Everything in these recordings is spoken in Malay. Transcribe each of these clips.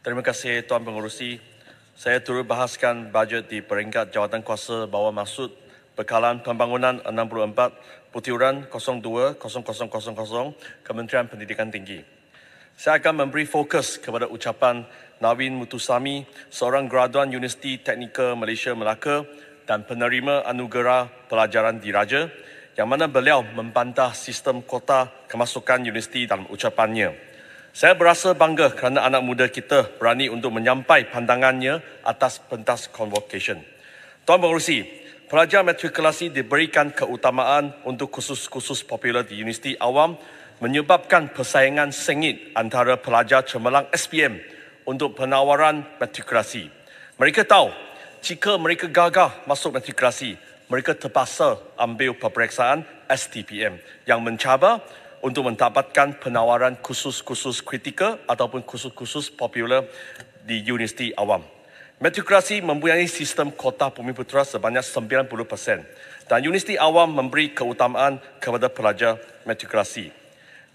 Terima kasih Tuan Pengerusi. Saya turut bahaskan bajet di peringkat Jawatan Kuasa Bawah Maksud Bekalan Pembangunan 64 Putiran 02-0000 Kementerian Pendidikan Tinggi. Saya akan memberi fokus kepada ucapan Nawin Mutusami, seorang graduan Universiti Teknikal Malaysia Melaka dan penerima anugerah pelajaran diraja, yang mana beliau membantah sistem kota kemasukan universiti dalam ucapannya. Saya berasa bangga kerana anak muda kita berani untuk menyampai pandangannya atas pentas convocation. Tuan Pengerusi, pelajar matrikulasi diberikan keutamaan untuk kursus-kursus popular di universiti awam menyebabkan persaingan sengit antara pelajar cemerlang SPM untuk penawaran matrikulasi. Mereka tahu, jika mereka gagal masuk matrikulasi, mereka terpaksa ambil peperiksaan STPM yang mencabar untuk mendapatkan penawaran kursus-kursus kritikal ataupun kursus-kursus popular di universiti awam. Matrikulasi mempunyai sistem kota Bumiputera sebanyak 90% dan universiti awam memberi keutamaan kepada pelajar matrikulasi.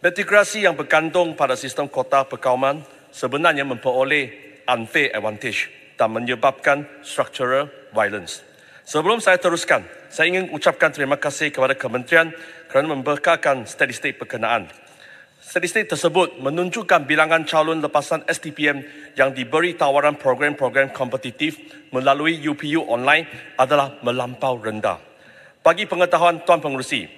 Matrikulasi yang bergantung pada sistem kota perkauman sebenarnya memperoleh unfair advantage dan menyebabkan structural violence. Sebelum saya teruskan, saya ingin ucapkan terima kasih kepada Kementerian kerana membekalkan statistik berkenaan. Statistik tersebut menunjukkan bilangan calon lepasan STPM yang diberi tawaran program-program kompetitif melalui UPU online adalah melampau rendah. Bagi pengetahuan Tuan Pengerusi,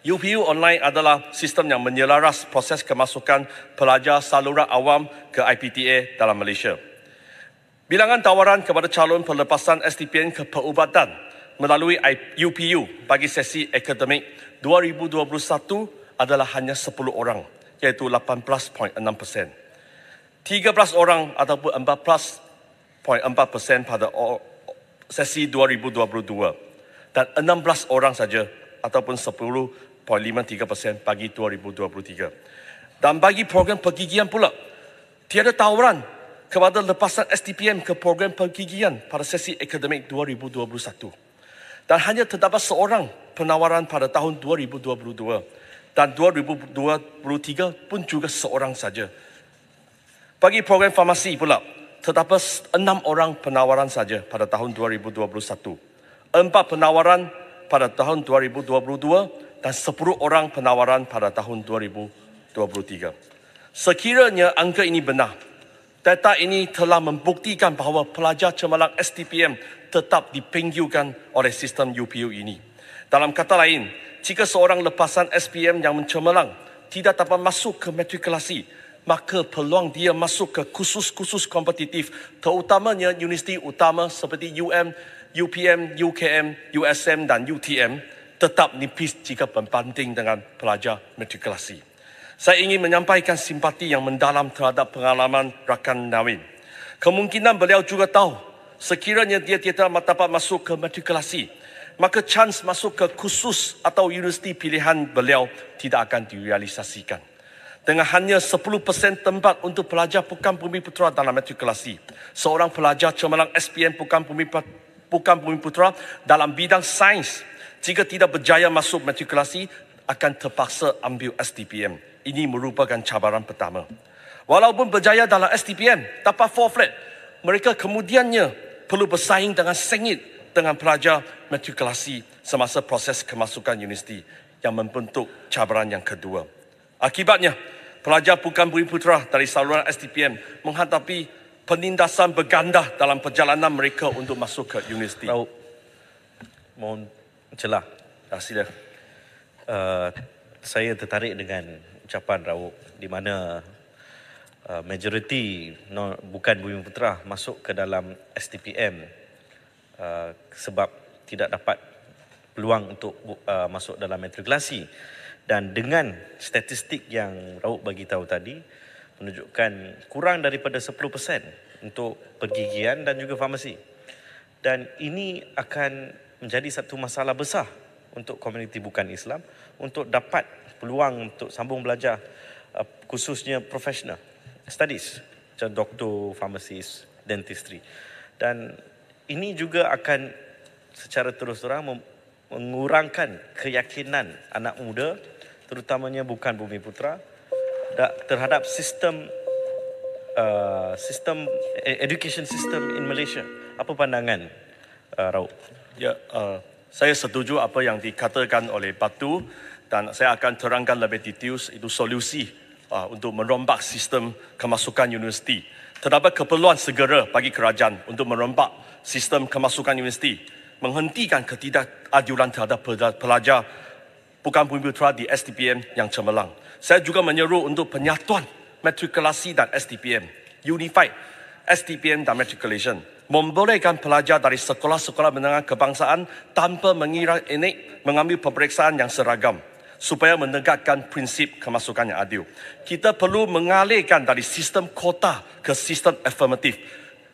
UPU online adalah sistem yang menyelaras proses kemasukan pelajar saluran awam ke IPTA dalam Malaysia. Bilangan tawaran kepada calon pelepasan STPM ke perubatan melalui UPU bagi sesi akademik 2021 adalah hanya 10 orang, iaitu 18.6%. 13 orang ataupun 14.4% pada sesi 2022 dan 16 orang saja ataupun 10.53% bagi 2023. Dan bagi program pergigian pula, tiada tawaran kepada lepasan STPM ke program pergigian pada sesi akademik 2021. Dan hanya terdapat seorang penawaran pada tahun 2022 dan 2023 pun juga seorang saja. Bagi program farmasi pula, terdapat 6 orang penawaran saja pada tahun 2021. 4 penawaran pada tahun 2022 dan 10 orang penawaran pada tahun 2023. Sekiranya angka ini benar, data ini telah membuktikan bahawa pelajar cemerlang STPM tetap dipinggirkan oleh sistem UPU ini. Dalam kata lain, jika seorang lepasan SPM yang mencemerlang tidak dapat masuk ke matrikulasi, maka peluang dia masuk ke kursus-kursus kompetitif, terutamanya universiti utama seperti UM, UPM, UKM, USM dan UTM, tetap nipis jika berbanding dengan pelajar matrikulasi. Saya ingin menyampaikan simpati yang mendalam terhadap pengalaman rakan Nawin. Kemungkinan beliau juga tahu, sekiranya dia tidak dapat masuk ke matrikulasi, maka chance masuk ke kursus atau universiti pilihan beliau tidak akan direalisasikan. Dengan hanya 10% tempat untuk pelajar Pukan Bumiputera dalam matrikulasi, seorang pelajar cemerlang SPM Pukan Bumiputera dalam bidang sains, jika tidak berjaya masuk matrikulasi, akan terpaksa ambil STPM. Ini merupakan cabaran pertama. Walaupun berjaya dalam STPM, dapat 4 flat, mereka kemudiannya perlu bersaing dengan sengit dengan pelajar matrikulasi semasa proses kemasukan universiti yang membentuk cabaran yang kedua. Akibatnya, pelajar Pukan Bumiputera dari saluran STPM menghadapi penindasan berganda dalam perjalanan mereka untuk masuk ke universiti. Mohon celah. Sila. Saya tertarik dengan ucapan Rauk di mana majoriti bukan Bumiputera masuk ke dalam STPM sebab tidak dapat peluang untuk masuk dalam matrikulasi. Dan dengan statistik yang Rauk bagi tahu tadi menunjukkan kurang daripada 10% untuk pergigian dan juga farmasi. Dan ini akan menjadi satu masalah besar untuk komuniti bukan Islam untuk dapat peluang untuk sambung belajar khususnya professional studies macam doktor, farmasis, dentistry. Dan ini juga akan secara terus terang mengurangkan keyakinan anak muda terutamanya bukan Bumiputera terhadap sistem sistem education system in Malaysia. Apa pandangan Raub? Ya, saya setuju apa yang dikatakan oleh Batu dan saya akan terangkan lebih detail itu solusi untuk merombak sistem kemasukan universiti. Terdapat keperluan segera bagi kerajaan untuk merombak sistem kemasukan universiti, menghentikan ketidakadilan terhadap pelajar bukan bumi putra di STPM yang cemerlang. Saya juga menyeru untuk penyatuan matrikulasi dan STPM, unified STPM dan matriculation, membolehkan pelajar dari sekolah-sekolah menengah kebangsaan tanpa mengira enik mengambil peperiksaan yang seragam supaya menegakkan prinsip kemasukan yang adil. Kita perlu mengalihkan dari sistem kota ke sistem afirmatif.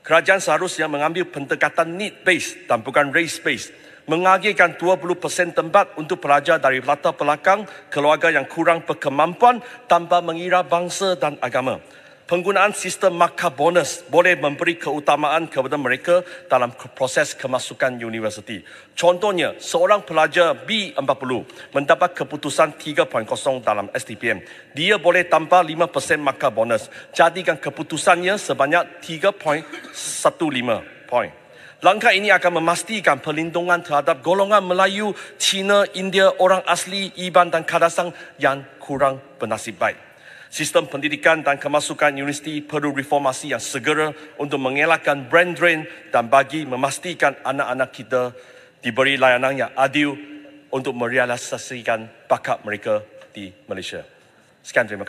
Kerajaan seharusnya mengambil pendekatan need-based dan bukan race-based, mengagihkan 20% tempat untuk pelajar dari latar belakang keluarga yang kurang berkemampuan tanpa mengira bangsa dan agama. Penggunaan sistem markah bonus boleh memberi keutamaan kepada mereka dalam proses kemasukan universiti. Contohnya, seorang pelajar B40 mendapat keputusan 3.0 dalam STPM. Dia boleh tambah 5% markah bonus. Jadikan keputusannya sebanyak 3.15 poin. Langkah ini akan memastikan perlindungan terhadap golongan Melayu, Cina, India, orang asli, Iban dan Kadazan yang kurang bernasib baik. Sistem pendidikan dan kemasukan universiti perlu reformasi yang segera untuk mengelakkan brain drain dan bagi memastikan anak-anak kita diberi layanan yang adil untuk merealisasikan bakat mereka di Malaysia. Sekian, terima kasih.